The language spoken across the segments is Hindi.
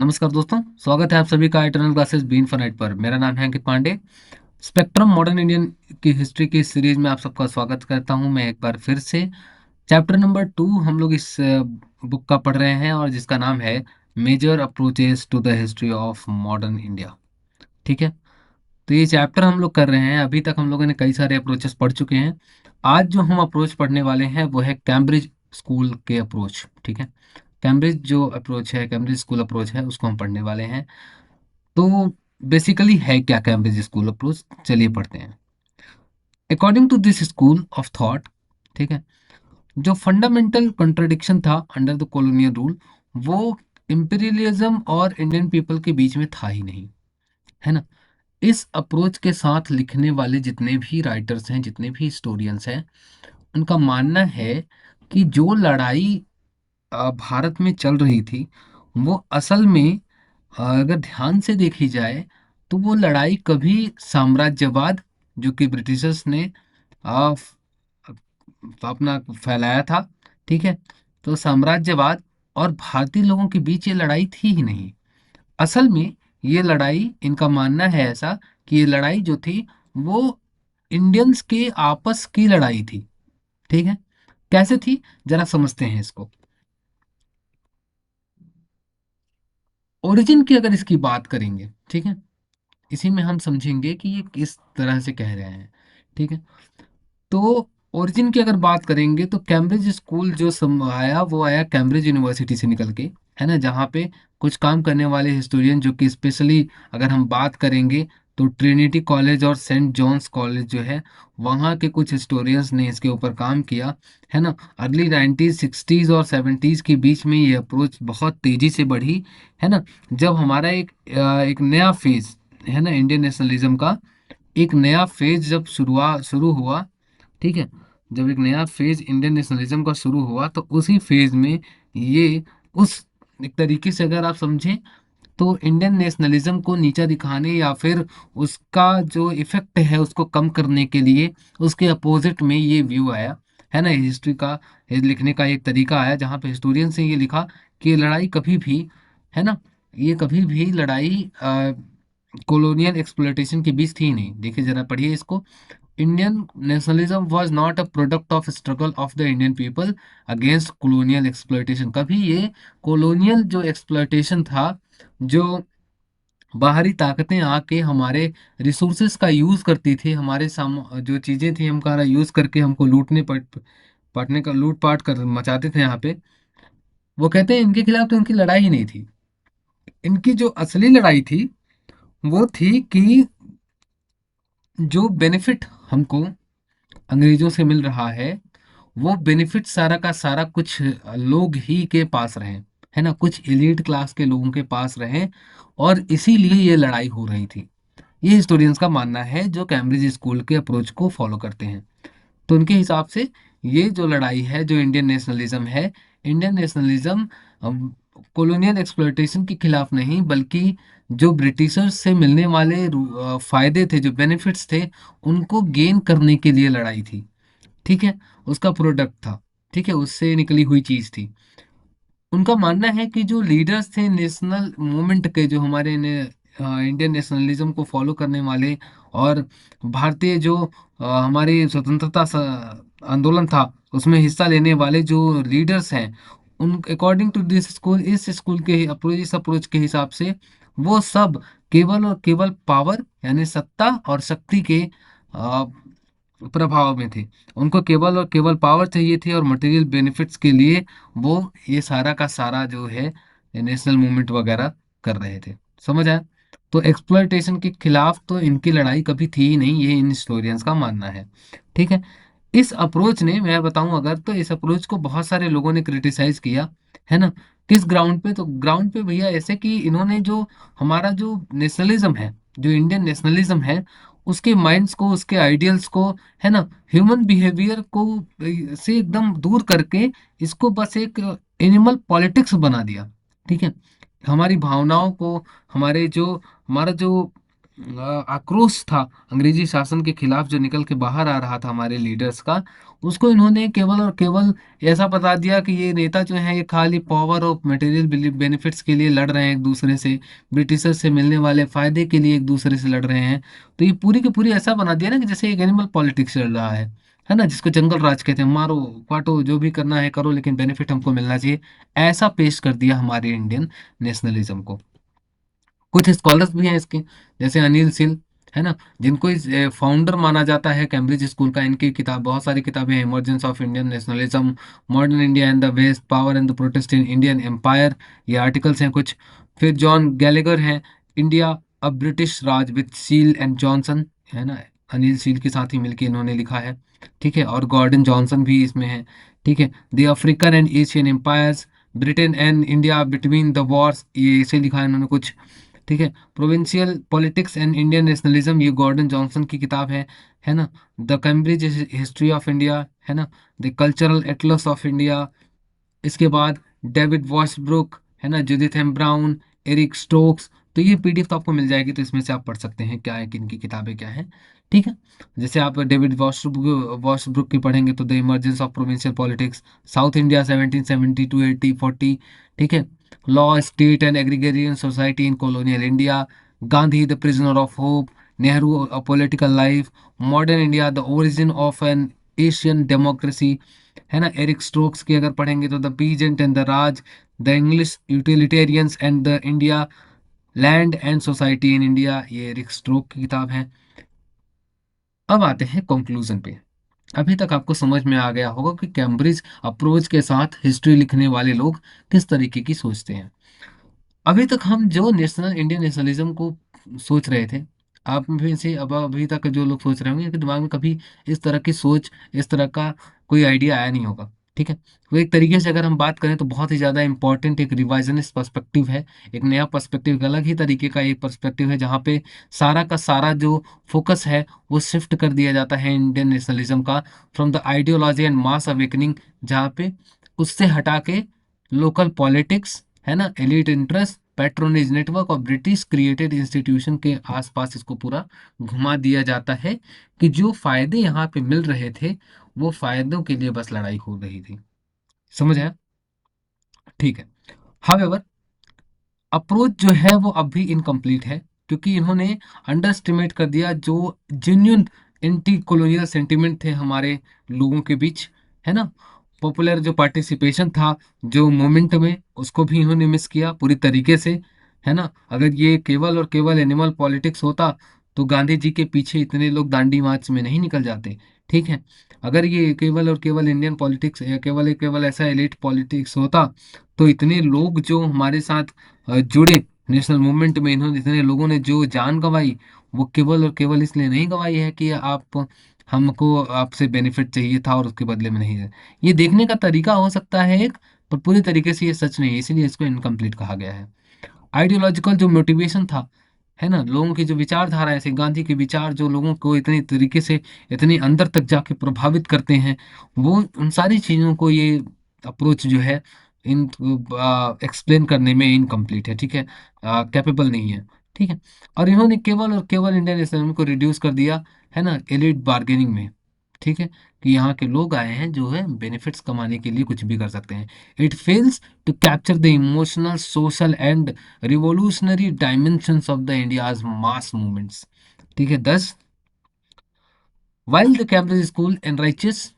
नमस्कार दोस्तों, स्वागत है आप सभी का इटर्नल क्लासेस बीन फनाइट पर। मेरा नाम है अंकित पांडे। स्पेक्ट्रम मॉडर्न इंडियन की हिस्ट्री की सीरीज में आप सबका स्वागत करता हूं मैं एक बार फिर से। चैप्टर नंबर 2 हम लोग इस बुक का पढ़ रहे हैं और जिसका नाम है major approaches to the history of modern India. ठीक है, तो ये चैप्टर हम लोग कर रहे हैं। अभी तक हम लोगों ने कई सारे अप्रोचेस पढ़ चुके हैं। आज जो हम अप्रोच पढ़ने वाले हैं वो है कैम्ब्रिज स्कूल के अप्रोच। ठीक है, कैम्ब्रिज जो अप्रोच है, कैम्ब्रिज स्कूल अप्रोच है, उसको हम पढ़ने वाले हैं। तो बेसिकली है क्या कैम्ब्रिज स्कूल अप्रोच, चलिए पढ़ते हैं। According to this school of thought, ठीक है, जो फंडामेंटल कंट्रडिक्शन था अंडर द कॉलोनियल रूल, वो इंपीरियलिज्म और इंडियन पीपल के बीच में था ही नहीं, है ना। इस अप्रोच के साथ लिखने वाले जितने भी राइटर्स हैं, जितने भी हिस्टोरियंस हैं, उनका मानना है कि जो लड़ाई भारत में चल रही थी, वो असल में अगर ध्यान से देखी जाए तो वो लड़ाई कभी साम्राज्यवाद, जो कि ब्रिटिशर्स ने आ, फ- अपना फैलाया था, ठीक है, तो साम्राज्यवाद और भारतीय लोगों के बीच ये लड़ाई थी ही नहीं। असल में ये लड़ाई, इनका मानना है ऐसा, कि ये लड़ाई जो थी वो इंडियंस के आपस की लड़ाई थी। ठीक है, कैसे थी, जरा समझते हैं इसको। ओरिजिन की अगर इसकी बात करेंगे, ठीक है, इसी में हम समझेंगे कि ये किस तरह से कह रहे हैं। ठीक है, तो ओरिजिन की अगर बात करेंगे तो कैम्ब्रिज स्कूल जो आया, वो आया कैम्ब्रिज यूनिवर्सिटी से निकल के, है ना, जहाँ पे कुछ काम करने वाले हिस्टोरियन, जो कि स्पेशली अगर हम बात करेंगे तो ट्रिनिटी कॉलेज और सेंट जॉन्स कॉलेज जो है, वहाँ के कुछ हिस्टोरियंस ने इसके ऊपर काम किया, है ना। अर्ली 1960s और 70s के बीच में ये अप्रोच बहुत तेजी से बढ़ी, है ना। जब हमारा एक नया फेज, है ना, इंडियन नेशनलिज्म का एक नया फेज जब शुरू हुआ, ठीक है, जब एक नया फेज इंडियन नेशनलिज्म का शुरू हुआ, तो उसी फेज में ये उस एक तरीके से अगर आप समझें तो इंडियन नेशनलिज्म को नीचा दिखाने या फिर उसका जो इफेक्ट है उसको कम करने के लिए उसके अपोजिट में ये व्यू आया, है ना। हिस्ट्री का ये लिखने का एक तरीका आया जहाँ पे हिस्टोरियन से ये लिखा कि ये लड़ाई कभी भी, है ना, ये कभी भी लड़ाई कॉलोनियल एक्सप्लॉयटेशन के बीच थी नहीं। देखिए जरा पढ़िए इसको। Indian nationalism was not a product of struggle of the Indian people against colonial exploitation. कभी ये कॉलोनियल जो एक्सप्लॉयटेशन था, जो बाहरी ताकतें आके हमारे रिसोर्सेज का यूज करती थी, हमारे जो चीजें थी हमका यूज करके हमको पटने का लूटपाट कर मचाते थे यहाँ पे, वो कहते हैं इनके खिलाफ तो इनकी लड़ाई ही नहीं थी। इनकी जो असली लड़ाई थी वो थी कि जो बेनिफिट हमको अंग्रेजों से मिल रहा है, वो बेनिफिट सारा का सारा कुछ लोग ही के पास रहे, है ना, कुछ एलीट क्लास के लोगों के पास रहे, और इसीलिए ये लड़ाई हो रही थी। ये हिस्टोरियंस का मानना है जो कैम्ब्रिज स्कूल के अप्रोच को फॉलो करते हैं। तो उनके हिसाब से ये जो लड़ाई है, जो इंडियन नेशनलिज्म है, इंडियन नेशनलिज्म कॉलोनियल एक्सप्लॉयटेशन के खिलाफ नहीं, बल्कि जो ब्रिटिशर्स से मिलने वाले फायदे थे, जो बेनिफिट्स थे, उनको गेन करने के लिए लड़ाई थी। ठीक है, उसका प्रोडक्ट था, ठीक है, उससे निकली हुई चीज थी। उनका मानना है कि जो लीडर्स थे नेशनल मूवमेंट के, जो हमारे इंडियन नेशनलिज्म को फॉलो करने वाले, और भारतीय जो हमारी स्वतंत्रता आंदोलन था उसमें हिस्सा लेने वाले जो लीडर्स हैं, उन अकॉर्डिंग टू दिस स्कूल, इस स्कूल के अप्रोच, इस अप्रोच के हिसाब से, वो सब केवल और केवल पावर यानी सत्ता और शक्ति के अ, प्रभाव में थे। उनको केवल और केवल पावर चाहिए थी, और मटेरियल बेनिफिट्स के लिए वो ये सारा का सारा जो है नेशनल मूवमेंट वगैरह कर रहे थे। समझ आया। तो एक्सप्लॉयटेशन के खिलाफ तो इनकी लड़ाई कभी थी ही नहीं, ये इन हिस्टोरियंस का मानना है। ठीक है, इस अप्रोच ने, मैं बताऊं अगर, तो इस अप्रोच को बहुत सारे लोगों ने क्रिटिसाइज किया, है ना। किस ग्राउंड पे, तो ग्राउंड पे भैया ऐसे कि इन्होंने जो हमारा जो नेशनलिज्म है, जो इंडियन नेशनलिज्म है, उसके माइंड्स को, उसके आइडियल्स को, है ना, ह्यूमन बिहेवियर को से एकदम दूर करके इसको बस एक एनिमल पॉलिटिक्स बना दिया। ठीक है, हमारी भावनाओं को, हमारे जो हमारा जो आक्रोश था अंग्रेजी शासन के खिलाफ जो निकल के बाहर आ रहा था हमारे लीडर्स का, उसको इन्होंने केवल और केवल ऐसा बता दिया कि ये नेता जो है ये खाली पावर और मटेरियल बेनिफिट्स के लिए लड़ रहे हैं एक दूसरे से, ब्रिटिशर से मिलने वाले फायदे के लिए एक दूसरे से लड़ रहे हैं। तो ये पूरी की पूरी ऐसा बना दिया ना कि जैसे एक एनिमल पॉलिटिक्स चल रहा है ना, जिसको जंगल राज कहते हैं, मारो काटो जो भी करना है करो लेकिन बेनिफिट हमको मिलना चाहिए। ऐसा पेश कर दिया हमारे इंडियन नेशनलिज्म को। कुछ स्कॉलर्स भी हैं इसके, जैसे अनिल सिल, है ना, जिनको इस फाउंडर माना जाता है कैम्ब्रिज स्कूल का। इनकी किताब, बहुत सारी किताबें हैं, emergence of Indian nationalism, modern India and the west, power and the protest in Indian empire, ये आर्टिकल्स हैं कुछ। फिर जॉन गैलेगर हैं, India a British Raj with Seal and Johnson, है ना, अनिल सील के साथ ही मिलकर इन्होंने लिखा है। ठीक है, और गॉर्डन जॉनसन भी इसमें है। ठीक है, the African and Asian empires, Britain and India between the wars, ये इसे लिखा है इन्होंने कुछ। ठीक है, provincial politics and Indian nationalism, ये गॉर्डन जॉनसन की किताब है ना। The Cambridge history of India, है ना, the cultural atlas of India. इसके बाद डेविड वॉशब्रुक, है ना, Judith M Brown, Eric Stokes. तो ये पीडीएफ तो आपको मिल जाएगी, तो इसमें से आप पढ़ सकते हैं क्या है, किन की किताबें क्या हैं। ठीक है, जैसे आप डेविड वॉशब्रुक की पढ़ेंगे तो the emergence of provincial politics, South India 1770 to 1840। ठीक है, law state and agrarian society in colonial India, Gandhi the prisoner of hope, Nehru a political life, modern India the origin of an Asian democracy, है ना। एरिक स्टोक्स की अगर पढ़ेंगे तो the peasant and the Raj, the English utilitarians and the India, land and society in India, ये एरिक स्टोक की किताब है। अब आते हैं कंक्लूजन पे। अभी तक आपको समझ में आ गया होगा कि कैम्ब्रिज अप्रोच के साथ हिस्ट्री लिखने वाले लोग किस तरीके की सोचते हैं। अभी तक हम जो नेशनल इंडियन नेशनलिज्म को सोच रहे थे, आप में से अब अभी तक जो लोग सोच रहे होंगे, इनके दिमाग में कभी इस तरह की सोच, इस तरह का कोई आइडिया आया नहीं होगा। ठीक है, तो एक तरीके से अगर हम बात करें तो बहुत ही ज़्यादा इंपॉर्टेंट एक रिवाइजनिस्ट पर्सपेक्टिव है, एक नया पर्सपेक्टिव, एक अलग ही तरीके का एक पर्सपेक्टिव है, जहाँ पे सारा का सारा जो फोकस है वो शिफ्ट कर दिया जाता है इंडियन नेशनलिज्म का, from the ideology and mass awakening, जहाँ पे उससे हटा के लोकल पॉलिटिक्स, है ना, एलिट इंटरेस्ट, पैट्रोनेज नेटवर्क और ब्रिटिश क्रिएटेड इंस्टीट्यूशन के आसपास इसको पूरा घुमा दिया जाता है कि जो फायदे यहाँ पे मिल रहे थे वो फायदों के लिए बस लड़ाई हो रही थी। समझ आया? ठीक है। हावेवर, अप्रोच जो है वो अब भी इनकम्प्लीट है, क्योंकि इन्होंने अंडर एस्टिमेट कर दिया जो जेन्युइन एंटी कॉलोनियल सेंटिमेंट थे हमारे लोगों के बीच, है ना। पॉपुलर जो पार्टिसिपेशन था जो मूवमेंट में, उसको भी इन्होंने मिस किया पूरी तरीके से, है ना। अगर ये केवल और केवल एनिमल पॉलिटिक्स होता तो गांधी जी के पीछे इतने लोग दांडी मार्च में नहीं निकल जाते। ठीक है, अगर ये केवल और केवल इंडियन पॉलिटिक्स या केवल ऐसा एलिट पॉलिटिक्स होता तो इतने लोग जो हमारे साथ जुड़े नेशनल मूवमेंट में, इन्होंने इतने लोगों ने जो जान गंवाई, वो केवल और केवल इसलिए नहीं गंवाई है कि आप, हमको आपसे बेनिफिट चाहिए था और उसके बदले में नहीं है। ये देखने का तरीका हो सकता है एक, पर पूरी तरीके से ये सच नहीं है, इसीलिए इसको इनकम्प्लीट कहा गया है। आइडियोलॉजिकल जो मोटिवेशन था, है ना, लोगों की जो विचारधारा, ऐसे गांधी के विचार जो लोगों को इतनी तरीके से, इतनी अंदर तक जाके प्रभावित करते हैं, वो उन सारी चीज़ों को ये अप्रोच जो है इन एक्सप्लेन करने में इनकम्प्लीट है। ठीक है, कैपेबल नहीं है। ठीक है, और इन्होंने केवल और केवल इंडियन नेशनलिज्म को रिड्यूस कर दिया, है ना, एलिट बार्गेनिंग में। ठीक है, कि यहाँ के लोग आए हैं जो है बेनिफिट्स कमाने के लिए कुछ भी कर सकते हैं। It fails to capture the emotional, social and revolutionary dimensions of the India's mass movements. ठीक है, 10, while the Cambridge school enriches,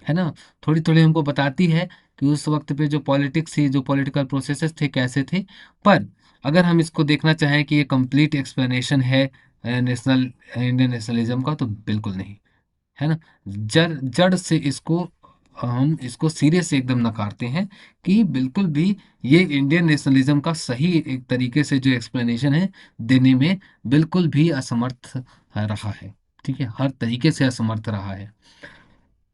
है ना, थोड़ी थोड़ी हमको बताती है कि उस वक्त पे जो पॉलिटिक्स थी, जो पॉलिटिकल प्रोसेसेस थे, कैसे थे। पर अगर हम इसको देखना चाहें कि ये कंप्लीट एक्सप्लेनेशन है नेशनल इंडियन नेशनलिज्म का, तो बिल्कुल नहीं, है ना। जड़ जड़ से इसको हम इसको सिरे से एकदम नकारते हैं कि बिल्कुल भी ये इंडियन नेशनलिज्म का सही एक तरीके से जो एक्सप्लेनेशन है देने में बिल्कुल भी असमर्थ रहा है। ठीक है, हर तरीके से असमर्थ रहा है।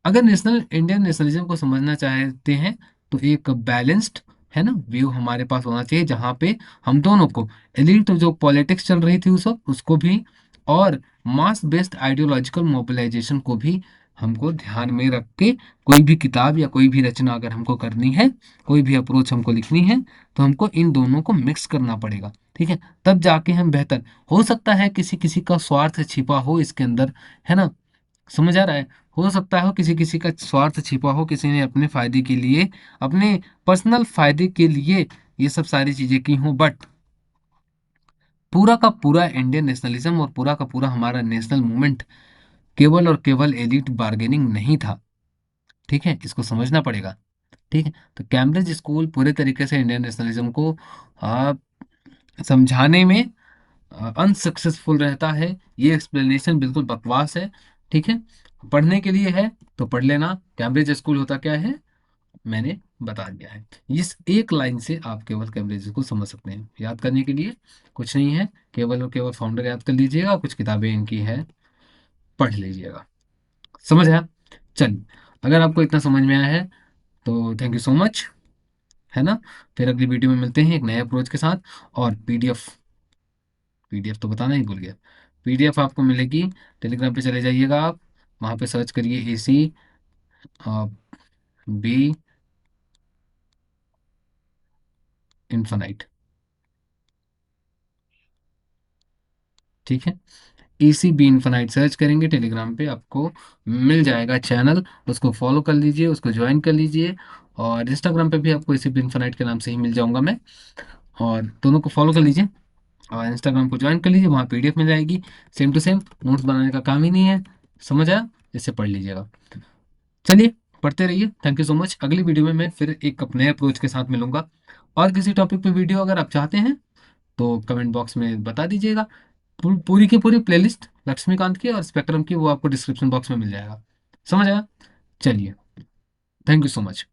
अगर नेशनल इंडियन नेशनलिज्म को समझना चाहते हैं तो एक बैलेंस्ड, है ना, व्यू हमारे पास होना चाहिए, जहाँ पे हम दोनों को, एलिट जो पॉलिटिक्स चल रही थी उस वक्त उसको भी, और मास बेस्ड आइडियोलॉजिकल मोबिलाइजेशन को भी हमको ध्यान में रख के कोई भी किताब या कोई भी रचना अगर हमको करनी है, कोई भी अप्रोच हमको लिखनी है, तो हमको इन दोनों को मिक्स करना पड़ेगा। ठीक है, तब जाके हम बेहतर, हो सकता है किसी किसी का स्वार्थ छिपा हो इसके अंदर, है ना, समझ आ रहा है, हो सकता है किसी किसी का स्वार्थ छिपा हो, किसी ने अपने फायदे के लिए, अपने पर्सनल फायदे के लिए ये सब सारी चीजें की हों, बट पूरा का पूरा इंडियन नेशनलिज्म और पूरा का पूरा हमारा नेशनल मूवमेंट केवल और केवल एलिट बार्गेनिंग नहीं था। ठीक है, इसको समझना पड़ेगा। ठीक है, तो कैम्ब्रिज स्कूल पूरे तरीके से इंडियन नेशनलिज्म को आ, समझाने में अनसक्सेसफुल रहता है। ये एक्सप्लेनेशन बिल्कुल बकवास है। ठीक है, पढ़ने के लिए है तो पढ़ लेना, कैम्ब्रिज स्कूल होता क्या है मैंने बता दिया है। इस एक लाइन से आप केवल कैम्ब्रिज को समझ सकते हैं। याद करने के लिए कुछ नहीं है, केवल और केवल फाउंडर याद कर लीजिएगा, कुछ किताबें इनकी है, पढ़ लीजिएगा। समझ आया? चलिए, अगर आपको इतना समझ में आया है तो थैंक यू सो मच, है ना। फिर अगली वीडियो में मिलते हैं एक नए अप्रोच के साथ। और पीडीएफ, पीडीएफ तो बताना ही भूल गया, पीडीएफ आपको मिलेगी, टेलीग्राम पे चले जाइएगा आप, वहाँ पे सर्च करिए AC बी इन्फानाइट। ठीक है, ECB इन्फानाइट सर्च करेंगे टेलीग्राम पे, आपको मिल जाएगा चैनल, उसको फॉलो कर लीजिए, उसको ज्वाइन कर लीजिए। और इंस्टाग्राम पे भी आपको ECB इन्फानाइट के नाम से ही मिल जाऊंगा मैं, और दोनों को फॉलो कर लीजिए और इंस्टाग्राम को ज्वाइन कर लीजिए, वहाँ PDF मिल जाएगी। सेम टू सेम, नोट्स बनाने का काम ही नहीं है, समझ आया, इससे पढ़ लीजिएगा। चलिए, पढ़ते रहिए, थैंक यू सो मच। अगली वीडियो में मैं फिर एक नए अप्रोच के साथ मिलूंगा, और किसी टॉपिक पे वीडियो अगर आप चाहते हैं तो कमेंट बॉक्स में बता दीजिएगा। पूरी की पूरी प्लेलिस्ट लक्ष्मीकांत की और स्पेक्ट्रम की वो आपको डिस्क्रिप्शन बॉक्स में मिल जाएगा। समझ आया? चलिए, थैंक यू सो मच।